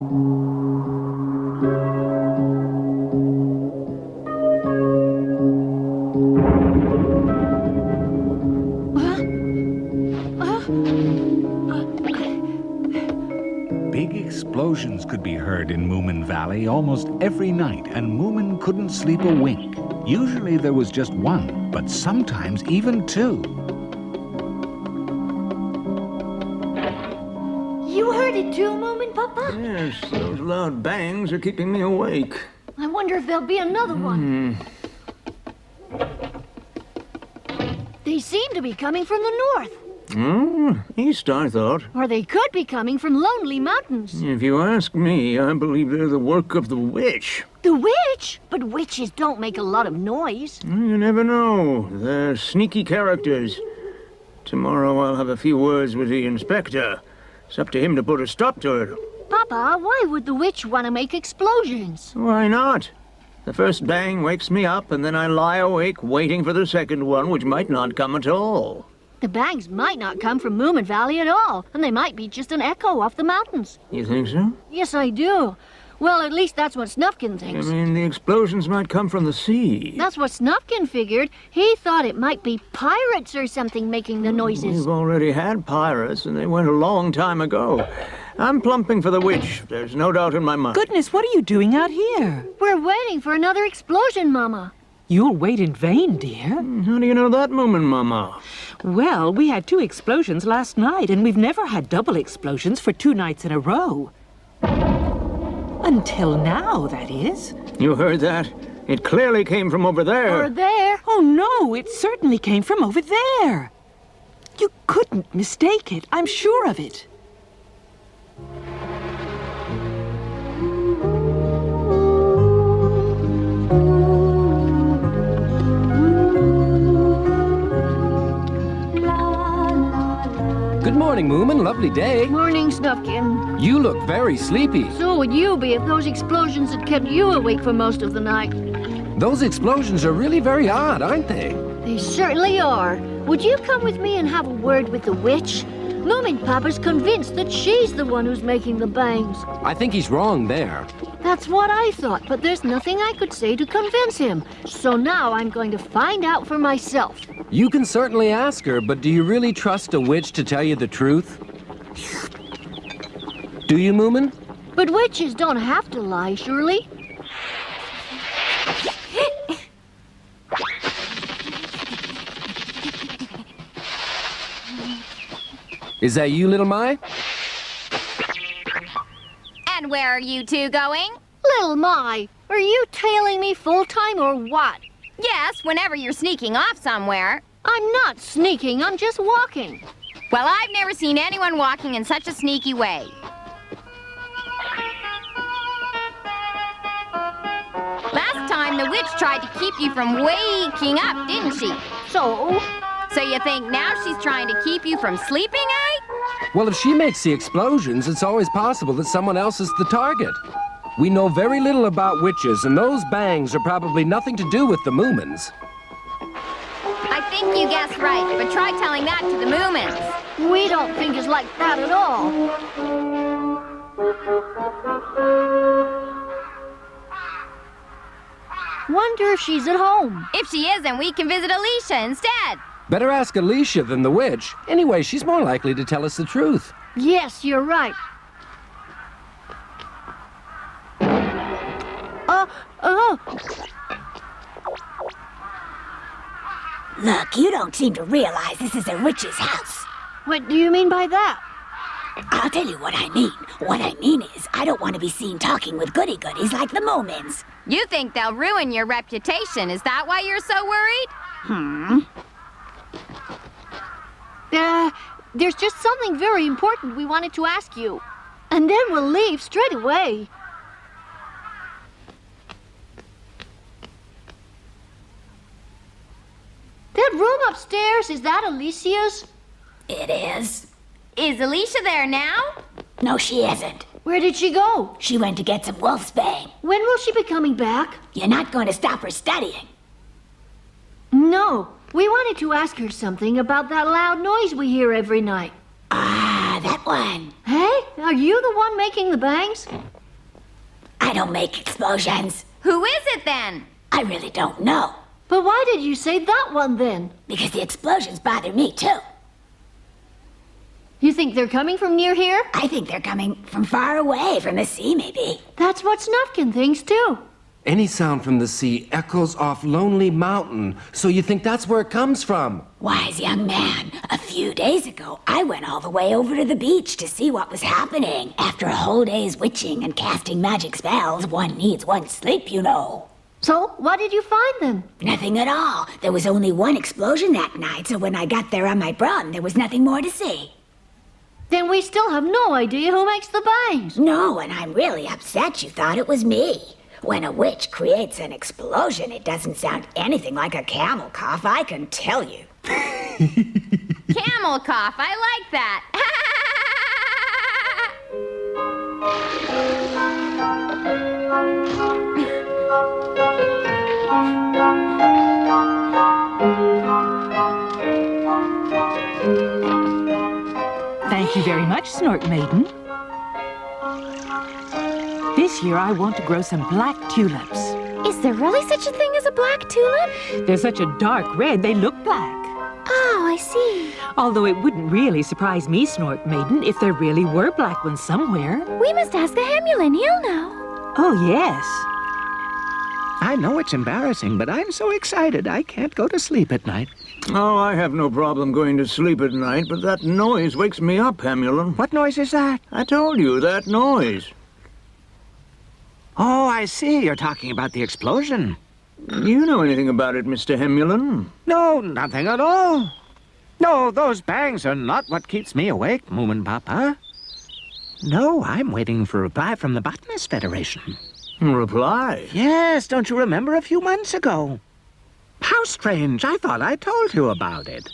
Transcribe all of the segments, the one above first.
Big explosions could be heard in Moomin Valley almost every night, and Moomin couldn't sleep a wink. Usually there was just one, but sometimes even two. You heard it too, Moomin Papa? Yes, those loud bangs are keeping me awake. I wonder if there'll be another one. They seem to be coming from the north. East, I thought. Or they could be coming from Lonely Mountains. If you ask me, I believe they're the work of the witch. The witch? But witches don't make a lot of noise. You never know. They're sneaky characters. Tomorrow I'll have a few words with the inspector. It's up to him to put a stop to it. Papa, why would the witch want to make explosions? Why not? The first bang wakes me up, and then I lie awake waiting for the second one, which might not come at all. The bangs might not come from Moomin Valley at all, and they might be just an echo off the mountains. You think so? Yes, I do. Well, at least that's what Snufkin thinks. I mean, the explosions might come from the sea. That's what Snufkin figured. He thought it might be pirates or something making the noises. We've already had pirates, and they went a long time ago. I'm plumping for the witch. There's no doubt in my mind. Goodness, what are you doing out here? We're waiting for another explosion, Mama. You'll wait in vain, dear. How do you know that, Moomin Mama? Well, we had 2 explosions last night, and we've never had double explosions for 2 nights in a row. Until now, that is. You heard that? It clearly came from over there. Or there. Oh, no, it certainly came from over there. You couldn't mistake it. I'm sure of it. Good morning, Moomin. Lovely day. Morning, Snufkin. You look very sleepy. So would you be if those explosions had kept you awake for most of the night. Those explosions are really very odd, aren't they? They certainly are. Would you come with me and have a word with the witch? Moomin Papa's convinced that she's the one who's making the bangs. I think he's wrong there. That's what I thought, but there's nothing I could say to convince him. So now I'm going to find out for myself. You can certainly ask her, but do you really trust a witch to tell you the truth? Do you, Moomin? But witches don't have to lie, surely. Is that you, little Mai? And where are you two going? Little Mai, are you tailing me full-time or what? Yes, whenever you're sneaking off somewhere. I'm not sneaking, I'm just walking. Well, I've never seen anyone walking in such a sneaky way. Last time, the witch tried to keep you from waking up, didn't she? So? So you think now she's trying to keep you from sleeping, eh? Well, if she makes the explosions, it's always possible that someone else is the target. We know very little about witches, and those bangs are probably nothing to do with the Moomins. I think you guessed right, but try telling that to the Moomins. We don't think it's like that at all. Wonder if she's at home. If she isn't, we can visit Alicia instead. Better ask Alicia than the witch. Anyway, she's more likely to tell us the truth. Yes, you're right. Look, you don't seem to realize this is a witch's house. What do you mean by that? I'll tell you what I mean. What I mean is, I don't want to be seen talking with goody-goodies like the Moomins. You think they'll ruin your reputation. Is that why you're so worried? There's just something very important we wanted to ask you. And then we'll leave straight away. That room upstairs, is that Alicia's? It is. Is Alicia there now? No, she isn't. Where did she go? She went to get some wolfsbane. When will she be coming back? You're not going to stop her studying. No. We wanted to ask her something about that loud noise we hear every night. Ah, that one. Hey, are you the one making the bangs? I don't make explosions. Who is it then? I really don't know. But why did you say that one then? Because the explosions bother me, too. You think they're coming from near here? I think they're coming from far away, from the sea, maybe. That's what Snufkin thinks, too. Any sound from the sea echoes off Lonely Mountain, so you think that's where it comes from. Wise young man, a few days ago, I went all the way over to the beach to see what was happening. After a whole day's witching and casting magic spells, one needs one's sleep, you know. So, what did you find then? Nothing at all. There was only one explosion that night, so when I got there on my broom, there was nothing more to see. Then we still have no idea who makes the bangs. No, and I'm really upset you thought it was me. When a witch creates an explosion, it doesn't sound anything like a camel cough, I can tell you. Camel cough. I like that. Thank you very much, Snort Maiden. This year I want to grow some black tulips. Is there really such a thing as a black tulip? They're such a dark red, they look black. Oh, I see. Although it wouldn't really surprise me, Snort Maiden, if there really were black ones somewhere. We must ask the Hemulin. He'll know. Oh, yes. I know it's embarrassing, but I'm so excited I can't go to sleep at night. Oh, I have no problem going to sleep at night, but that noise wakes me up, Hemulin. What noise is that? I told you, that noise. Oh, I see. You're talking about the explosion. You know anything about it, Mr. Hemulin? No, nothing at all. No, those bangs are not what keeps me awake, Moomin Papa. No, I'm waiting for a reply from the Botanist Federation. Reply? Yes, don't you remember a few months ago? How strange. I thought I told you about it.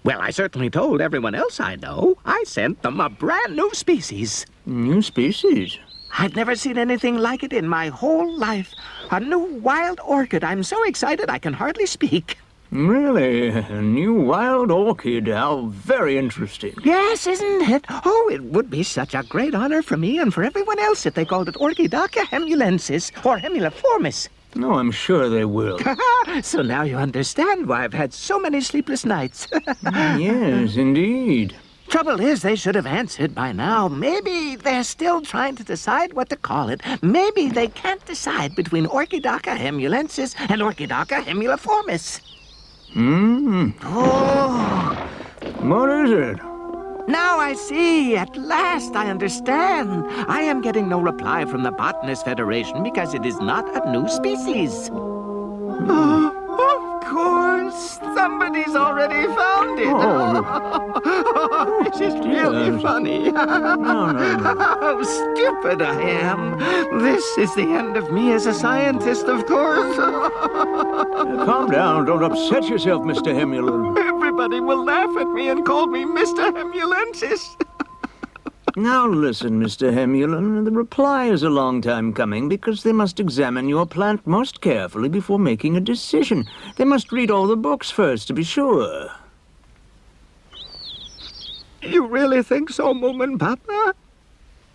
Well, I certainly told everyone else I know. I sent them a brand new species. New species? I've never seen anything like it in my whole life. A new wild orchid. I'm so excited I can hardly speak. Really? A new wild orchid? How very interesting. Yes, isn't it? Oh, it would be such a great honor for me and for everyone else if they called it Orchidaca hemulensis or hemuliformis. No, I'm sure they will. So now you understand why I've had so many sleepless nights. Yes, indeed. Trouble is, they should have answered by now. Maybe they're still trying to decide what to call it. Maybe they can't decide between Orchidaca hemulensis and Orchidaca hemuliformis. Oh. What is it? Now I see. At last I understand. I am getting no reply from the Botanist Federation because it is not a new species. Of course. Somebody's already found it. Oh. This is really funny. No. How stupid I am. This is the end of me as a scientist, of course. Calm down. Don't upset yourself, Mr. Hemulin. Everybody will laugh at me and call me Mr. Hemulensis. Now listen, Mr. Hemulin. The reply is a long time coming because they must examine your plant most carefully before making a decision. They must read all the books first to be sure. You really think so, Moomin Papa?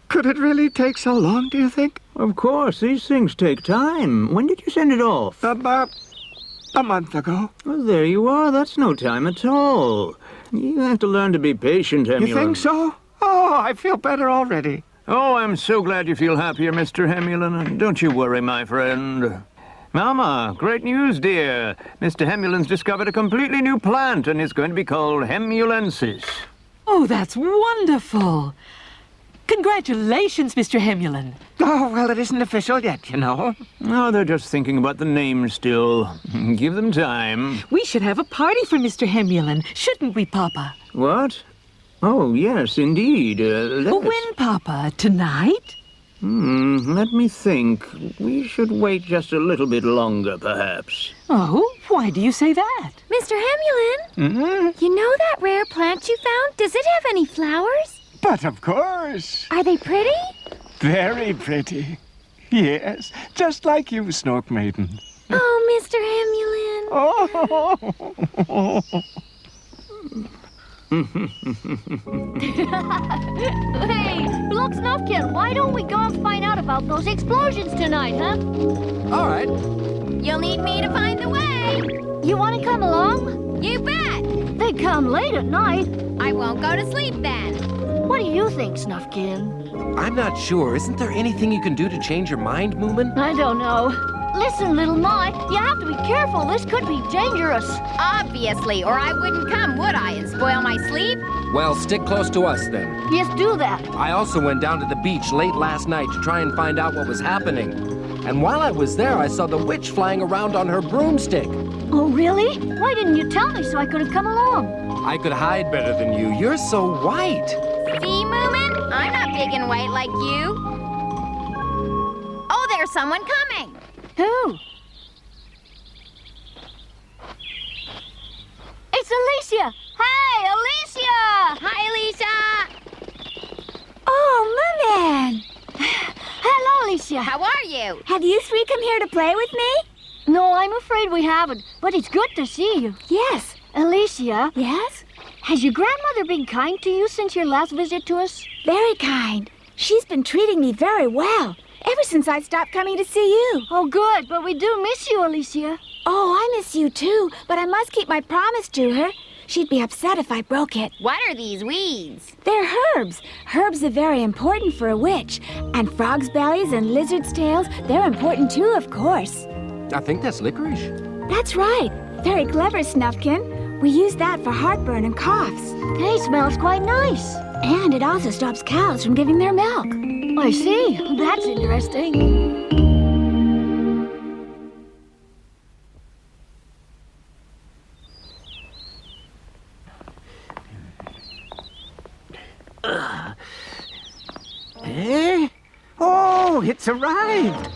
Could it really take so long, do you think? Of course, these things take time. When did you send it off? About a month ago. Well, there you are. That's no time at all. You have to learn to be patient, Hemulin. You think so? Oh, I feel better already. Oh, I'm so glad you feel happier, Mr. Hemulin. Don't you worry, my friend. Mama, great news, dear. Mr. Hemulin's discovered a completely new plant and it's going to be called Hemulensis. Oh, that's wonderful. Congratulations, Mr. Hemulin. Oh, well, it isn't official yet, you know. Oh, they're just thinking about the name still. Give them time. We should have a party for Mr. Hemulin, shouldn't we, Papa? What? Oh, yes, indeed. When, Papa? Tonight? Let me think. We should wait just a little bit longer, perhaps. Oh, why do you say that? Mr. Hemulin? You know that rare plant you found? Does it have any flowers? But of course. Are they pretty? Very pretty. Yes, just like you, Snork Maiden. Oh, Mr. Hemulin. Oh. Hey, look, Snuffkin, why don't we go and find out about those explosions tonight, huh? All right. You'll need me to find the way. You want to come along? You bet. They come late at night. I won't go to sleep then. What do you think, Snuffkin? I'm not sure. Isn't there anything you can do to change your mind, Moomin? I don't know. Listen, little Mai, you have to be careful. This could be dangerous. Obviously, or I wouldn't come, would I, and spoil my sleep? Well, stick close to us then. Yes, do that. I also went down to the beach late last night to try and find out what was happening. And while I was there, I saw the witch flying around on her broomstick. Oh, really? Why didn't you tell me so I could have come along? I could hide better than you. You're so white. See, Moomin? I'm not big and white like you. Oh, there's someone coming. Who? It's Alicia! Hey, Alicia! Hi, Alicia. Oh, Moomin! Hello, Alicia. How are you? Have you three come here to play with me? No, I'm afraid we haven't, but it's good to see you. Yes. Alicia, Yes? has your grandmother been kind to you since your last visit to us? Very kind. She's been treating me very well, ever since I stopped coming to see you. Oh, good, but we do miss you, Alicia. Oh, I miss you too, but I must keep my promise to her. She'd be upset if I broke it. What are these weeds? They're herbs. Herbs are very important for a witch. And frogs' bellies and lizards' tails, they're important too, of course. I think that's licorice. That's right. Very clever, Snuffkin. We use that for heartburn and coughs. Hey, smells quite nice. And it also stops cows from giving their milk. I see. That's interesting. Eh? Oh, it's arrived.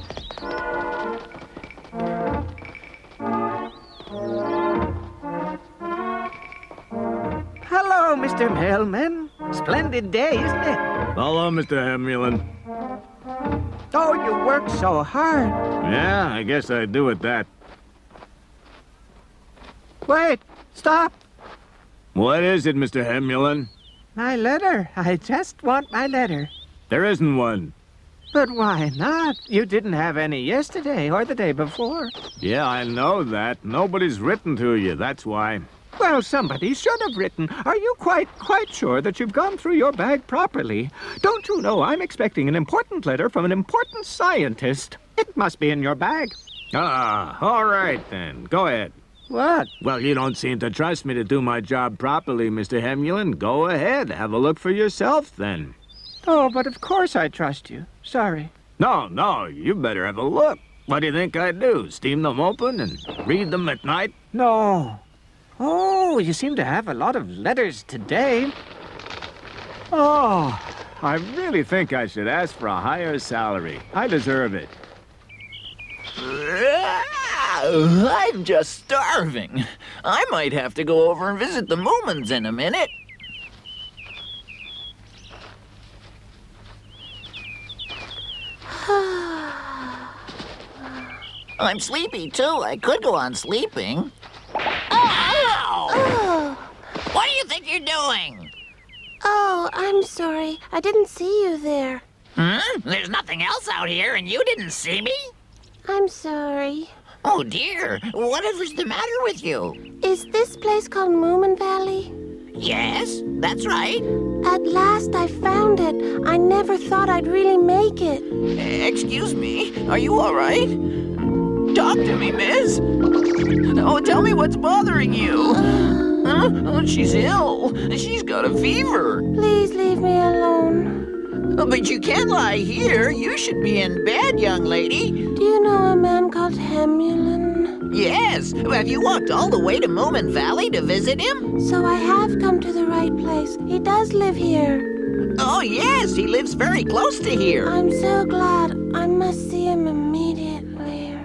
Hello, Mr. Mailman. Splendid day, isn't it? Hello, Mr. Hemulin. Oh, you work so hard. Yeah, I guess I do at that. Wait, stop. What is it, Mr. Hemulin? My letter. I just want my letter. There isn't one. But why not? You didn't have any yesterday or the day before. Yeah, I know that. Nobody's written to you, that's why. Well, somebody should have written. Are you quite sure that you've gone through your bag properly? Don't you know I'm expecting an important letter from an important scientist? It must be in your bag. Ah, all right then. Go ahead. What? Well, you don't seem to trust me to do my job properly, Mr. Hemulin. Go ahead. Have a look for yourself, then. Oh, but of course I trust you. Sorry. No, you better have a look. What do you think I do? Steam them open and read them at night? No. Oh, you seem to have a lot of letters today. Oh, I really think I should ask for a higher salary. I deserve it. I'm just starving. I might have to go over and visit the Moomins in a minute. I'm sleepy, too. I could go on sleeping. Ow! What do you think you're doing? Oh, I'm sorry. I didn't see you there. There's nothing else out here, and you didn't see me? I'm sorry. Oh, dear. Whatever's the matter with you? Is this place called Moomin Valley? Yes, that's right. At last I found it. I never thought I'd really make it. Excuse me, are you all right? Talk to me, miss. Oh, tell me what's bothering you. Huh? Oh, she's ill. She's got a fever. Please leave me alone. Oh, but you can't lie here. You should be in bed, young lady. Do you know a man called Hemulin? Yes. Have you walked all the way to Moomin Valley to visit him? So I have come to the right place. He does live here. Oh, yes. He lives very close to here. I'm so glad. I must see him immediately.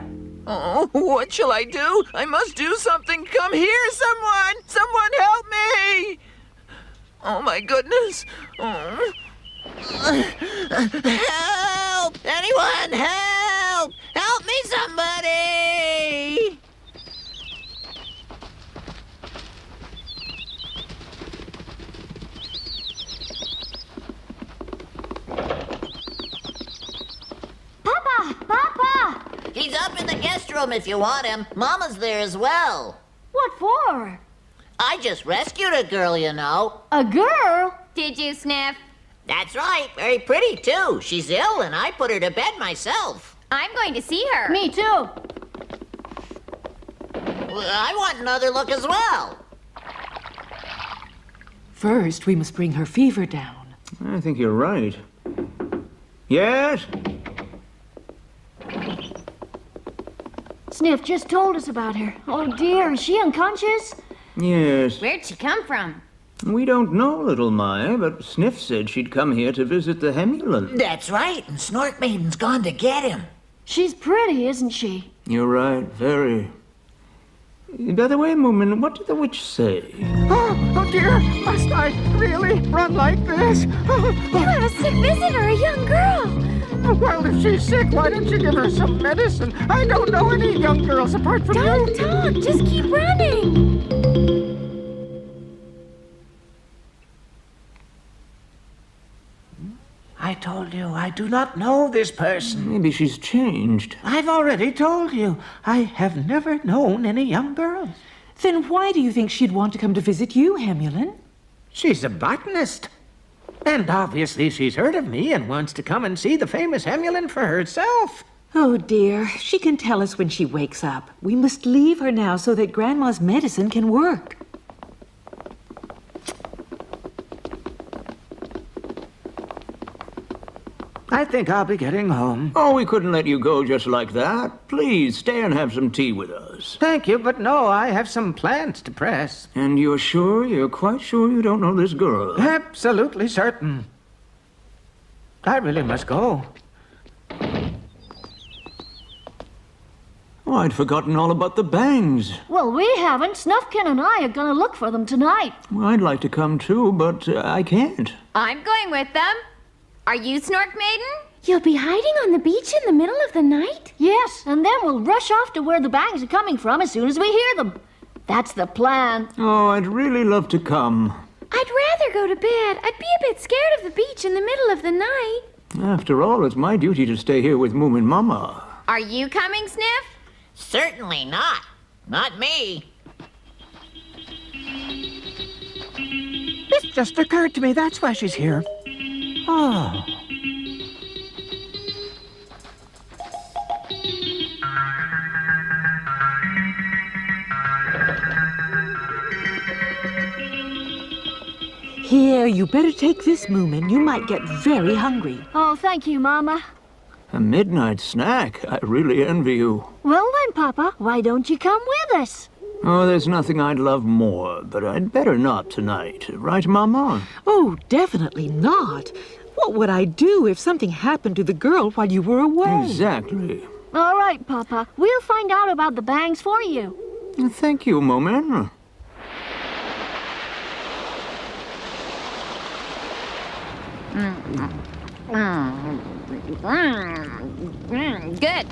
Oh, what shall I do? I must do something. Come here, someone! Someone help me! Oh, my goodness. Oh. Help! Anyone, help! Help me, somebody! He's up in the guest room if you want him. Mama's there as well. What for? I just rescued a girl, you know. A girl? Did you, Sniff? That's right. Very pretty, too. She's ill, and I put her to bed myself. I'm going to see her. Me too. I want another look as well. First, we must bring her fever down. I think you're right. Yes? Sniff just told us about her. Oh dear, is she unconscious? Yes. Where'd she come from? We don't know, little Maya, but Sniff said she'd come here to visit the Hemulan. That's right, and Snork Maiden's gone to get him. She's pretty, isn't she? You're right, very. By the way, Moomin, what did the witch say? Oh dear, must I really run like this? You have a sick visitor, a young girl. Well, if she's sick, why don't you give her some medicine? I don't know any young girls apart from Don't talk, just keep running. I told you, I do not know this person. Maybe she's changed. I've already told you, I have never known any young girls. Then why do you think she'd want to come to visit you, Hemulan? She's a botanist. And obviously she's heard of me and wants to come and see the famous Hemulan for herself. Oh dear, she can tell us when she wakes up. We must leave her now so that Grandma's medicine can work. I think I'll be getting home. Oh, we couldn't let you go just like that. Please, stay and have some tea with us. Thank you, but no, I have some plans to press. And you're quite sure you don't know this girl? Absolutely certain. I really must go. Oh, I'd forgotten all about the bangs. Well, we haven't. Snuffkin and I are gonna look for them tonight. Well, I'd like to come too, but I can't. I'm going with them. Are you Snork Maiden? You'll be hiding on the beach in the middle of the night? Yes, and then we'll rush off to where the bangs are coming from as soon as we hear them. That's the plan. Oh, I'd really love to come. I'd rather go to bed. I'd be a bit scared of the beach in the middle of the night. After all, it's my duty to stay here with Moomin Mama. Are you coming, Sniff? Certainly not. Not me. This just occurred to me. That's why she's here. Oh. Here, you better take this, Moomin. You might get very hungry. Oh, thank you, Mama. A midnight snack? I really envy you. Well then, Papa, why don't you come with us? Oh, there's nothing I'd love more, but I'd better not tonight. Right, Mama? Oh, definitely not. What would I do if something happened to the girl while you were away? Exactly. All right, Papa. We'll find out about the bangs for you. Thank you, Moomin. Good.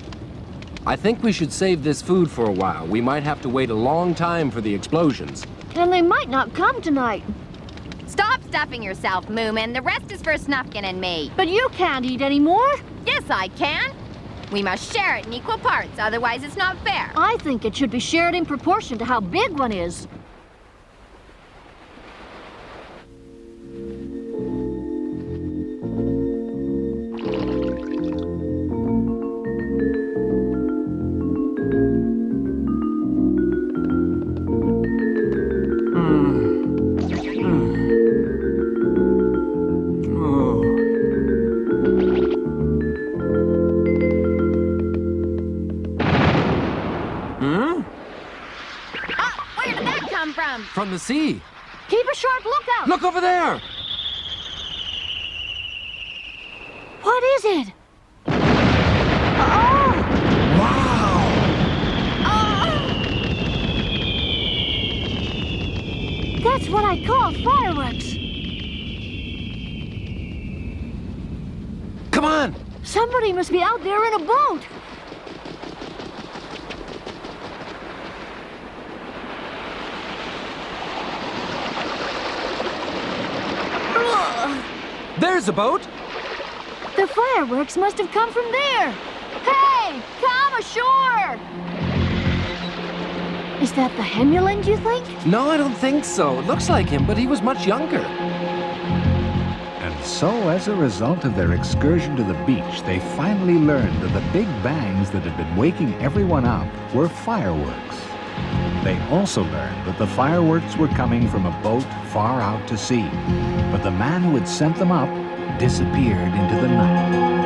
I think we should save this food for a while. We might have to wait a long time for the explosions. And they might not come tonight. Stop stuffing yourself, Moomin. The rest is for Snuffkin and me. But you can't eat any more. Yes, I can. We must share it in equal parts, otherwise it's not fair. I think it should be shared in proportion to how big one is. From the sea. Keep a sharp lookout. Look over there! What is it? Oh! Wow! That's what I call fireworks. Come on! Somebody must be out there in a boat. There's a boat! The fireworks must have come from there. Hey, come ashore! Is that the Hemulan, do you think? No, I don't think so. It looks like him, but he was much younger. And so, as a result of their excursion to the beach, they finally learned that the big bangs that had been waking everyone up were fireworks. They also learned that the fireworks were coming from a boat far out to sea, but the man who had sent them up disappeared into the night.